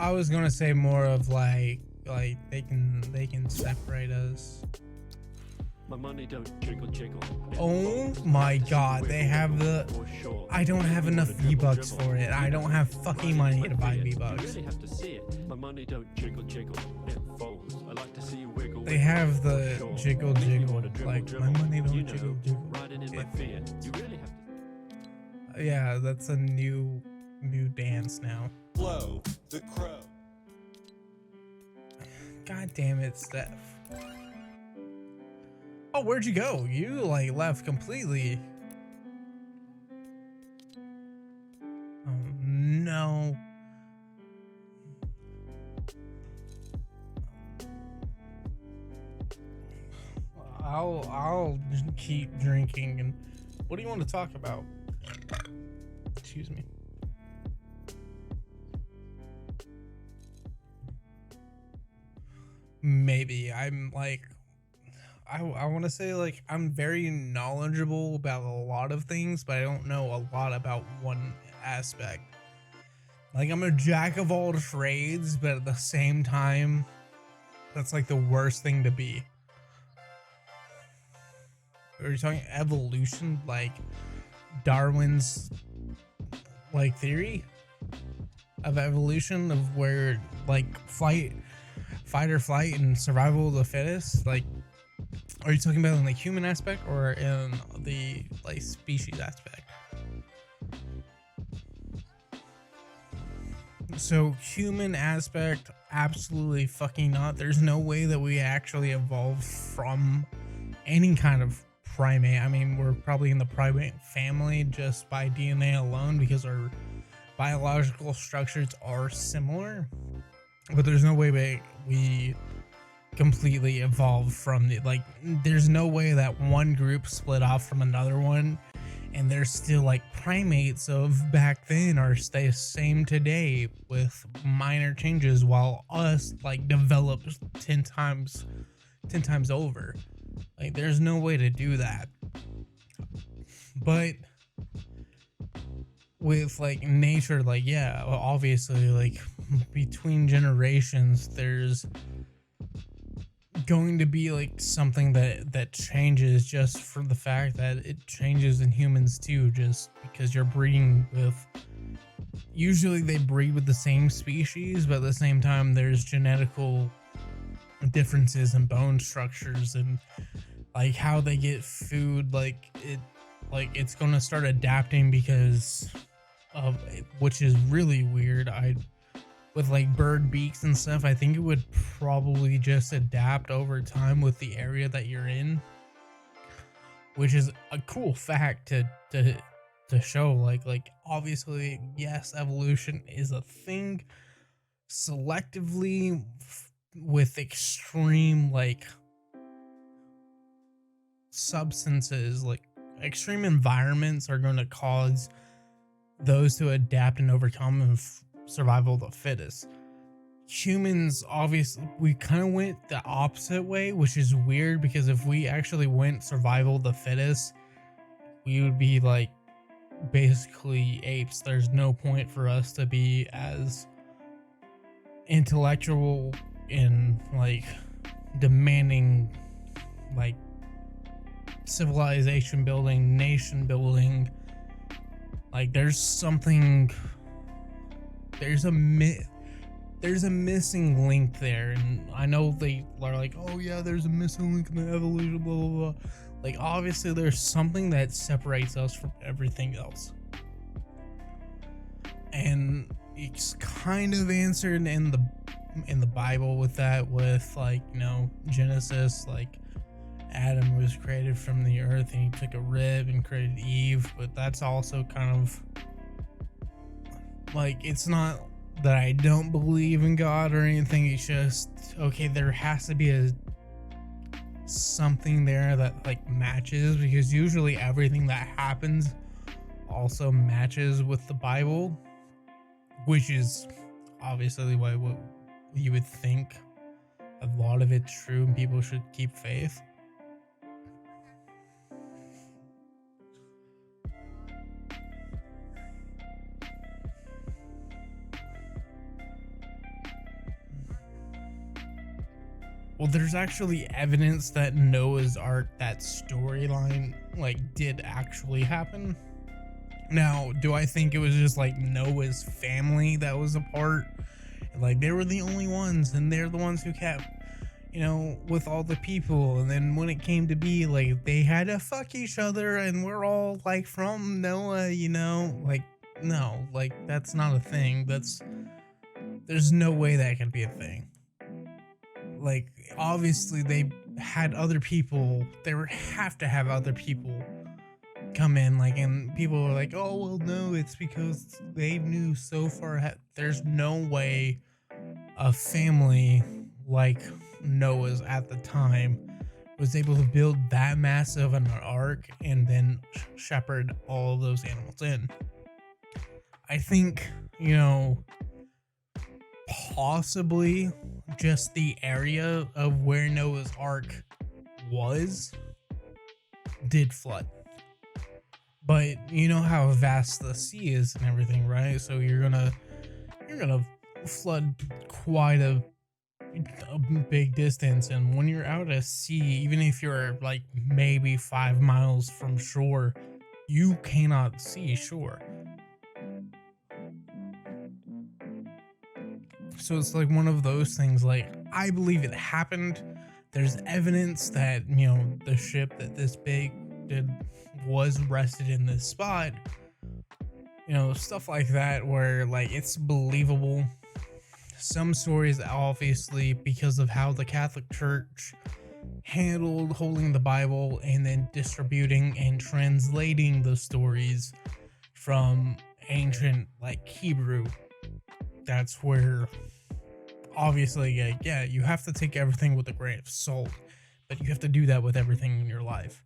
I was gonna say more of like they can separate us. My money don't jiggle jiggle. Oh my god, they have the. I don't have enough V-Bucks for it. I don't have fucking money to buy V-Bucks. You really have to see it. My money don't jiggle jiggle. It folds. I like to see you wiggle. They have the jiggle jiggle. Like my money don't jiggle jiggle. Riding in my fear. You really have to. Yeah, that's a new dance now. Blow the crow. God damn it, Steph. Oh, where'd you go? You like left completely. Oh no. I'll keep drinking. And what do you want to talk about? Excuse me. Maybe I'm like I want to say like I'm very knowledgeable about a lot of things, but I don't know a lot about one aspect. Like I'm a jack of all trades, but at the same time, that's like the worst thing to be. Are you talking evolution, like Darwin's like theory of evolution of where like fight or flight and survival of the fittest? Like, are you talking about in the human aspect or in the like species aspect? So human aspect, absolutely fucking not. There's no way that we actually evolved from any kind of primate. I mean, we're probably in the primate family just by DNA alone because our biological structures are similar, but there's no way we completely evolved from the, like, there's no way that one group split off from another one and they're still like primates of back then are stay same today with minor changes, while us like developed 10 times over. Like there's no way to do that. But with like nature, like yeah, obviously like between generations there's going to be like something that changes, just for the fact that it changes in humans too, just because you're breeding with, usually they breed with the same species, but at the same time there's genetical differences in bone structures and like how they get food. Like it's going to start adapting because of it, which is really weird. With like bird beaks and stuff, I think it would probably just adapt over time with the area that you're in, which is a cool fact to show. Like obviously, yes, evolution is a thing. Selectively, with extreme like substances, like extreme environments are going to cause those to adapt and overcome and survival of the fittest. Humans, obviously, we kind of went the opposite way, which is weird because if we actually went survival of the fittest, we would be like basically apes. There's no point for us to be as intellectual and like demanding, like civilization building, nation building. Like there's a missing link there, and I know they are like, oh yeah, there's a missing link in the evolution, blah blah blah. Like obviously there's something that separates us from everything else, and it's kind of answered in the Bible with that, with like, you know, Genesis, like Adam was created from the earth and he took a rib and created Eve. But that's also kind of like, it's not that I don't believe in God or anything. It's just, okay, there has to be something there that like matches, because usually everything that happens also matches with the Bible, which is obviously why what you would think a lot of it's true and people should keep faith. Well, there's actually evidence that Noah's Ark, that storyline, like, did actually happen. Now, do I think it was just like Noah's family that was a part? Like, they were the only ones, and they're the ones who kept, with all the people. And then when it came to be, like, they had to fuck each other, and we're all like from Noah, like, no, like, that's not a thing. There's no way that can be a thing. Like, obviously they had other people, have to have other people come in, like, and people were like, oh well, no, it's because they knew so far ahead. There's no way a family like Noah's at the time was able to build that massive an ark and then shepherd all of those animals in. I think, possibly just the area of where Noah's Ark did flood. But you know how vast the sea is and everything, right? So you're gonna flood quite a big distance, and when you're out at sea, even if you're like maybe 5 miles from shore, you cannot see shore. So it's like one of those things. Like, I believe it happened. There's evidence that, the ship that this big was rested in this spot. Stuff like that, where like it's believable. Some stories, obviously, because of how the Catholic Church handled holding the Bible and then distributing and translating the stories from ancient, like, Hebrew. That's where, obviously, yeah, you have to take everything with a grain of salt, but you have to do that with everything in your life.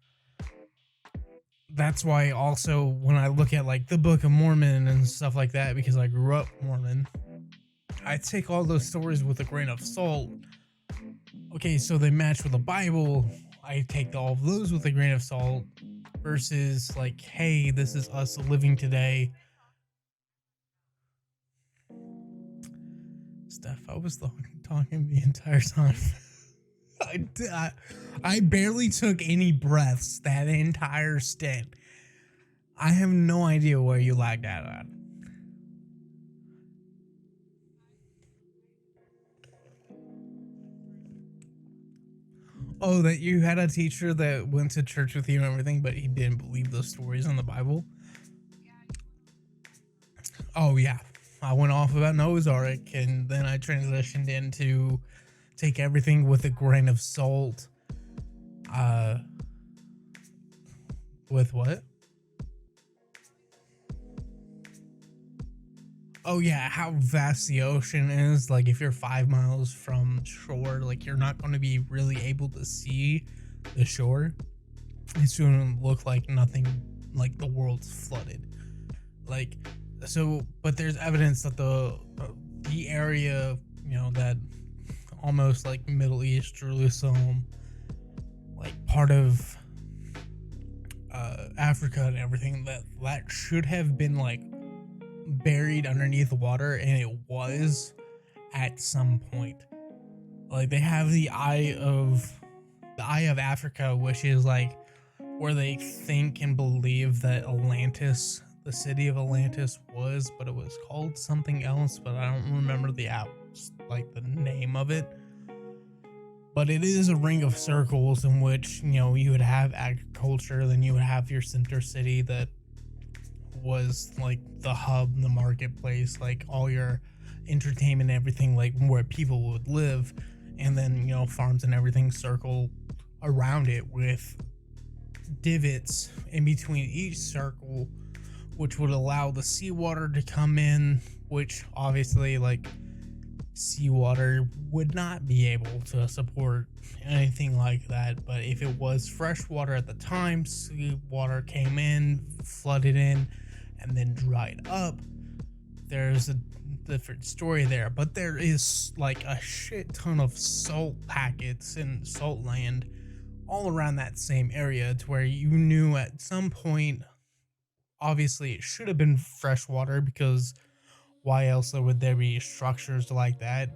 That's why also when I look at like the Book of Mormon and stuff like that, because I grew up Mormon, I take all those stories with a grain of salt. Okay, so they match with the Bible. I take all of those with a grain of salt versus like, hey, this is us living today. Steph, I was talking the entire time. I barely took any breaths that entire stint. I have no idea where you lagged out at. Oh, that you had a teacher that went to church with you and everything, but he didn't believe those stories in the Bible? Oh, yeah. I went off about Noah's Ark, and then I transitioned into take everything with a grain of salt. With what? Oh yeah, how vast the ocean is. Like, if you're 5 miles from shore, like, you're not going to be really able to see the shore. It's going to look like nothing, like the world's flooded. Like, so, but there's evidence that the area, that almost like Middle East, Jerusalem, like part of Africa and everything, that should have been like buried underneath the water, and it was at some point. Like, they have the Eye of Africa, which is like where they think and believe that Atlantis, the city of Atlantis, was, but it was called something else, but I don't remember the name of it. But it is a ring of circles in which, you would have agriculture, then you would have your center city that was like the hub, the marketplace, like all your entertainment, everything, like where people would live, and then, farms and everything circle around it with divots in between each circle, which would allow the seawater to come in, which obviously, like, seawater would not be able to support anything like that. But if it was fresh water at the time, seawater came in, flooded in, and then dried up, there's a different story there. But there is like a shit ton of salt packets and salt land all around that same area, to where you knew at some point, obviously it should have been fresh water, because why else would there be structures like that?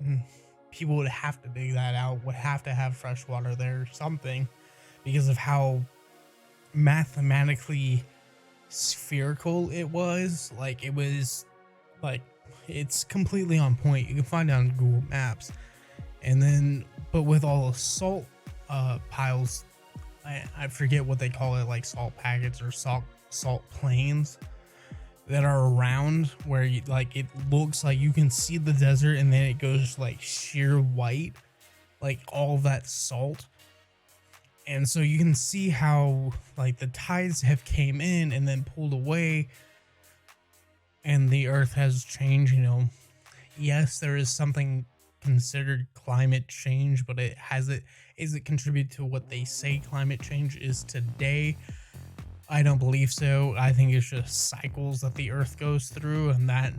people would have to dig that out, would have to have fresh water there or something, because of how mathematically spherical it was. Like, it was like, it's completely on point. You can find it on Google Maps. And then, but with all the salt piles, I forget what they call it, like salt packets or salt plains that are around, where you, like, it looks like you can see the desert and then it goes like sheer white, like all of that salt. And so you can see how like the tides have came in and then pulled away, and the earth has changed. You know, yes, there is something considered climate change, but is it contribute to what they say climate change is today? I don't believe so. I think it's just cycles that the earth goes through, and that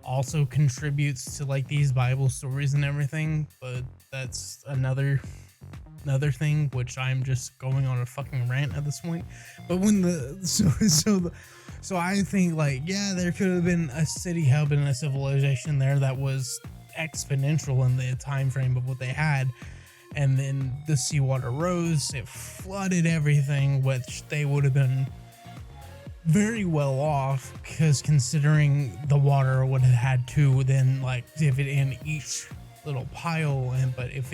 also contributes to like these Bible stories and everything. But that's another thing, which I'm just going on a fucking rant at this point. But when so I think, like, yeah, there could have been a city hub and a civilization there that was exponential in the time frame of what they had, and then the seawater rose, it flooded everything, which they would have been very well off, because considering the water would have had to then like dip it in each little pile. And but if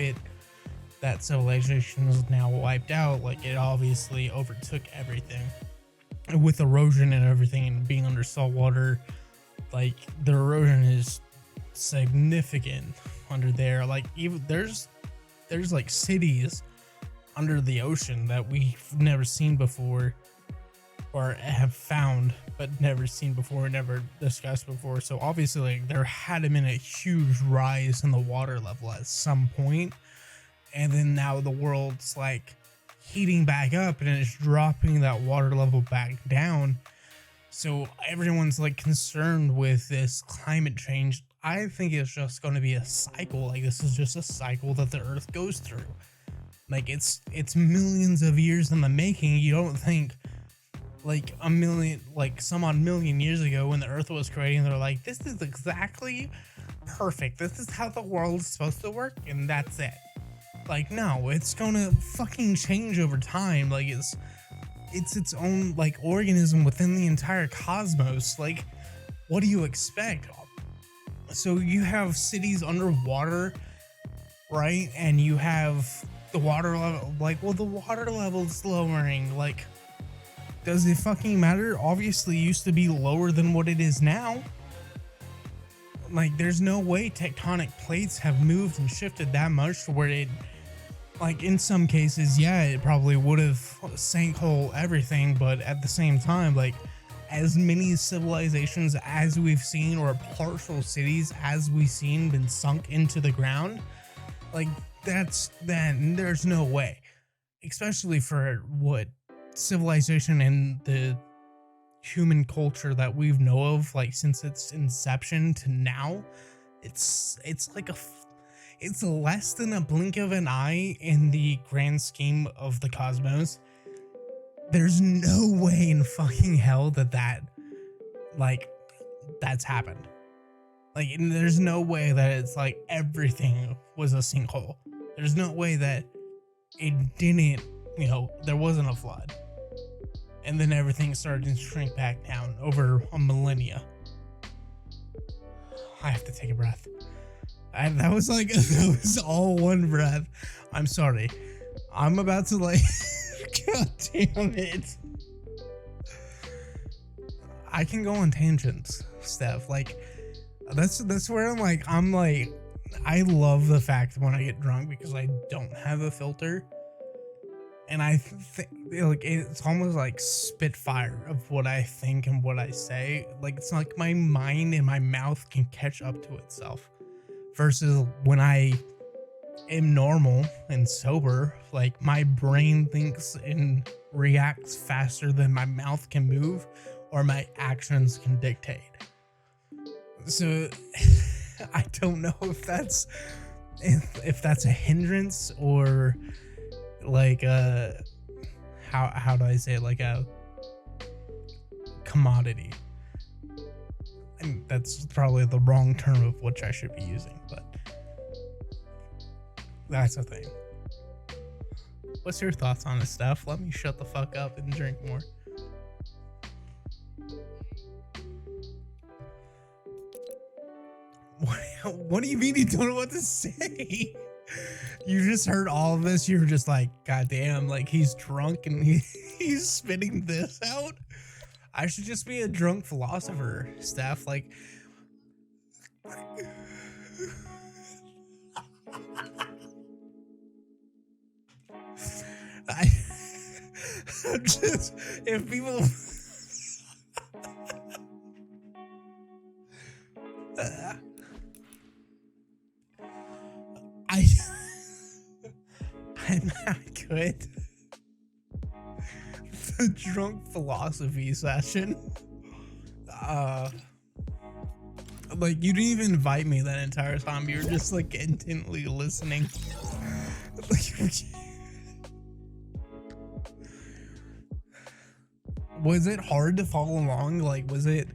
that civilization is now wiped out, like, it obviously overtook everything with erosion and everything, and being under salt water, like, the erosion is significant under there. Like, even there's like cities under the ocean that we've never seen before, or have found but never seen before, never discussed before. So obviously, like, there had been a huge rise in the water level at some point, and then now the world's like heating back up and it's dropping that water level back down. So everyone's like concerned with this climate change. I think it's just going to be a cycle. Like, this is just a cycle that the earth goes through. Like, it's millions of years in the making. You don't think like some odd million years ago, when the earth was creating, they're like, this is exactly perfect, this is how the world's supposed to work, and that's it. Like, no, it's gonna fucking change over time. Like, it's its own like organism within the entire cosmos. Like, what do you expect? So you have cities underwater, right? And you have the water level, like, well, the water level's lowering. Like, does it fucking matter? Obviously, it used to be lower than what it is now. Like, there's no way tectonic plates have moved and shifted that much to where it, like, in some cases, yeah, it probably would have sinkhole everything, but at the same time, like, as many civilizations as we've seen, or partial cities as we've seen, been sunk into the ground, like, there's no way, especially for what civilization and the human culture that we've know of, like, since its inception to now, it's less than a blink of an eye in the grand scheme of the cosmos. There's no way in fucking hell that that's happened. Like, there's no way that it's like everything was a sinkhole. There's no way that it didn't, there wasn't a flood, and then everything started to shrink back down over a millennia. I have to take a breath. That was all one breath. I'm sorry. I'm about to like, God damn it. I can go on tangents, Steph. Like, that's where I'm like, I love the fact when I get drunk, because I don't have a filter. And I think, like, it's almost like spitfire of what I think and what I say. Like, it's like my mind and my mouth can catch up to itself. Versus when I am normal and sober, like, my brain thinks and reacts faster than my mouth can move or my actions can dictate. So I don't know if that's a hindrance, or like how do I say it, like a commodity. And that's probably the wrong term of which I should be using, but That's the thing. What's your thoughts on this stuff? Let me shut the fuck up and drink more. What do you mean you don't know what to say? You just heard all of this. You're just like, God damn, like he's drunk and he's spitting this out. I should just be a drunk philosopher, Steph. Like, I'm just, if people, I'm not good. The drunk philosophy session. Like you didn't even invite me that entire time. You were just like intently listening. Was it hard to follow along? Like, was it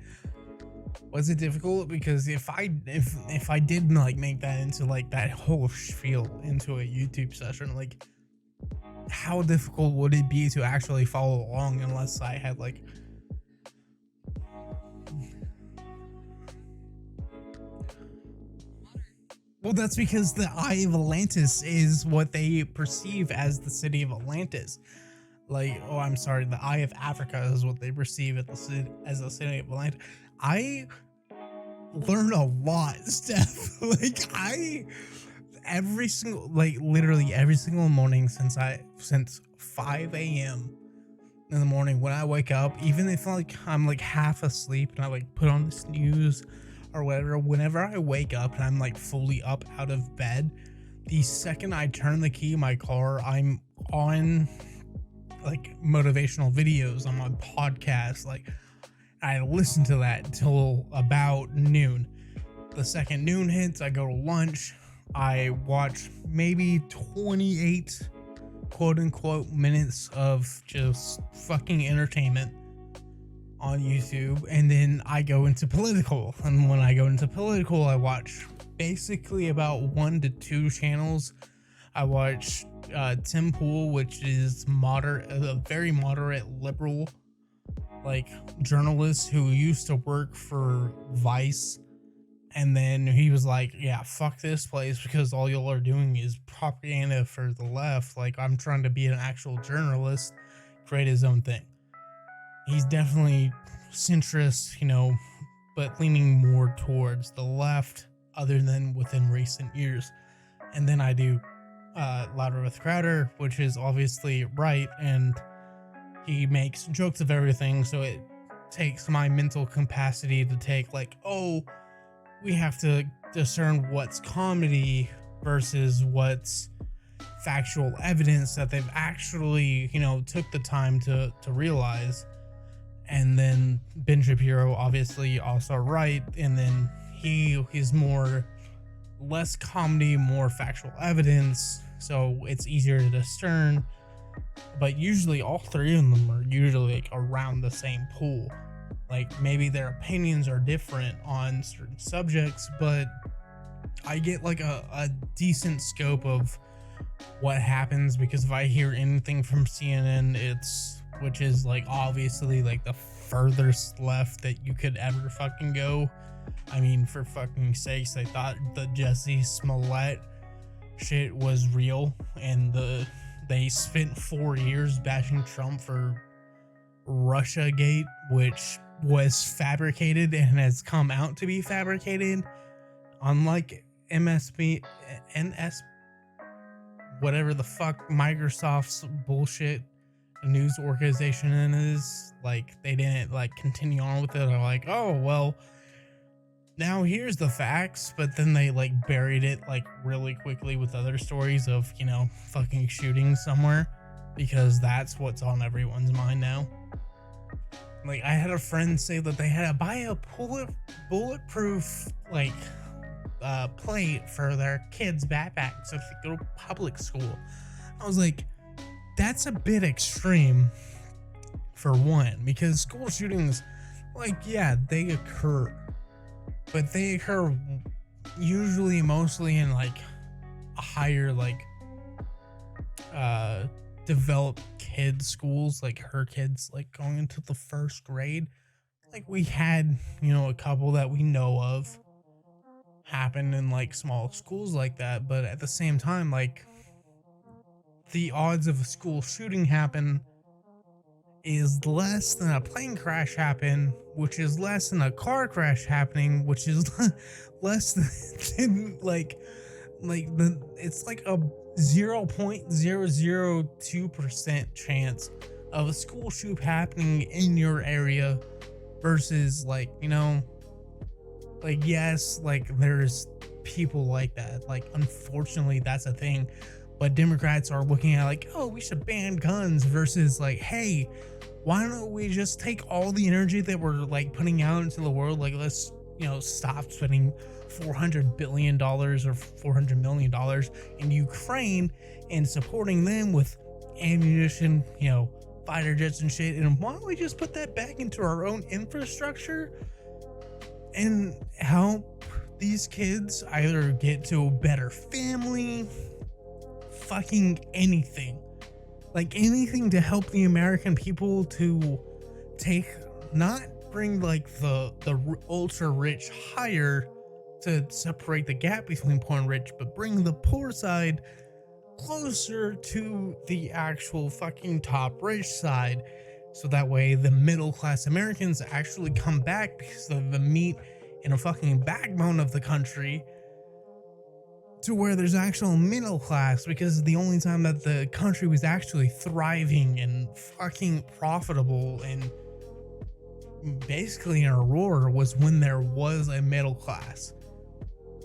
difficult? Because if I did like make that into like that whole spiel into a YouTube session, like how difficult would it be to actually follow along unless I had like well, that's because the Eye of Atlantis is what they perceive as the city of Atlantis. Like, oh, I'm sorry, the Eye of Africa is what they perceive at as the city of Atlantis. I learn a lot, Steph. Like every single, like literally every single morning since 5 a.m. in the morning when I wake up, even if like I'm like half asleep and I like put on the snooze or whatever, whenever I wake up and I'm like fully up out of bed, the second I turn the key in my car, I'm on like motivational videos on my podcast. Like I listen to that till about noon. The second noon hits, I go to lunch. I watch maybe 28 quote unquote minutes of just fucking entertainment on YouTube, and then I go into political. And when I go into political, I watch basically about 1 to 2 channels. I watch Tim Pool, which is a very moderate liberal like journalist who used to work for Vice. And then he was like, yeah, fuck this place because all y'all are doing is propaganda for the left. Like, I'm trying to be an actual journalist, create his own thing. He's definitely centrist, you know, but leaning more towards the left other than within recent years. And then I do Louder with Crowder, which is obviously right. And he makes jokes of everything. So it takes my mental capacity to take like, oh, we have to discern what's comedy versus what's factual evidence that they've actually, you know, took the time to realize. And then Ben Shapiro obviously also right, and then he's less comedy, more factual evidence, so it's easier to discern. But usually all three of them are usually like around the same pool. Like maybe their opinions are different on certain subjects, but I get like a decent scope of what happens, because if I hear anything from CNN, which is like obviously like the furthest left that you could ever fucking go. I mean, for fucking sakes, they thought the Jesse Smollett shit was real, and they spent 4 years bashing Trump for Russiagate, which was fabricated and has come out to be fabricated, unlike whatever the fuck Microsoft's bullshit news organization is. Like, they didn't like continue on with it. They're like, oh well, now here's the facts, but then they like buried it like really quickly with other stories of, you know, fucking shootings somewhere, because that's what's on everyone's mind now. Like, I had a friend say that they had to buy a bulletproof like plate for their kids' backpack so they go to public school. I was like, that's a bit extreme for one, because school shootings, like, yeah, they occur, but they occur usually mostly in like a higher like developed kids schools, like her kids like going into the first grade. Like we had, you know, a couple that we know of happen in like small schools like that, but at the same time, like the odds of a school shooting happen is less than a plane crash happen, which is less than a car crash happening, which is less than like it's like a 0.002% chance of a school shoot happening in your area versus like, you know, like, yes, like there's people like that, like unfortunately that's a thing, but Democrats are looking at like, oh, we should ban guns versus like, hey, why don't we just take all the energy that we're like putting out into the world, like let's, you know, stop spending $400 billion or $400 million in Ukraine and supporting them with ammunition, you know, fighter jets and shit, and why don't we just put that back into our own infrastructure and help these kids either get to a better family, fucking anything, like anything to help the American people to take, not bring like the ultra rich higher to separate the gap between poor and rich, but bring the poor side closer to the actual fucking top rich side, so that way the middle class Americans actually come back because of the meat and a fucking backbone of the country, to where there's actual middle class, because the only time that the country was actually thriving and fucking profitable and basically in a roar was when there was a middle class.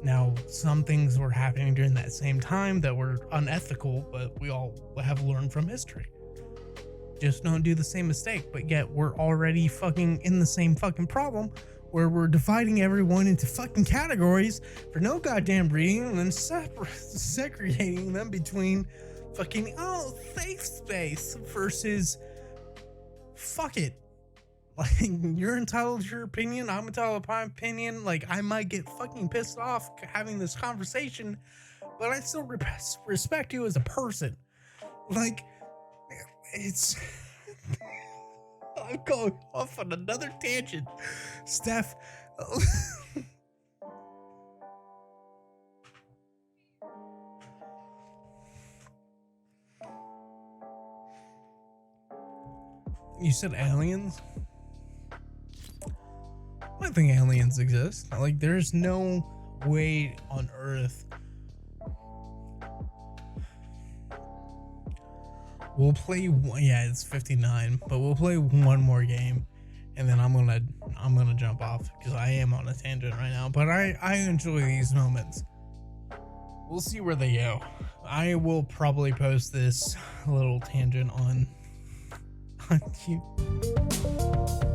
Now, some things were happening during that same time that were unethical, but we all have learned from history. Just don't do the same mistake, but yet we're already fucking in the same fucking problem where we're dividing everyone into fucking categories for no goddamn reason and then segregating them between fucking, oh, safe space versus fuck it. Like, you're entitled to your opinion, I'm entitled to my opinion. Like, I might get fucking pissed off having this conversation, but I still respect you as a person. Like, it's... I'm going off on another tangent, Steph. You said aliens? I think aliens exist. Like, there's no way on Earth. We'll play one, yeah, it's 59, but we'll play one more game, and then I'm gonna jump off because I am on a tangent right now. But I enjoy these moments. We'll see where they go. I will probably post this little tangent on YouTube.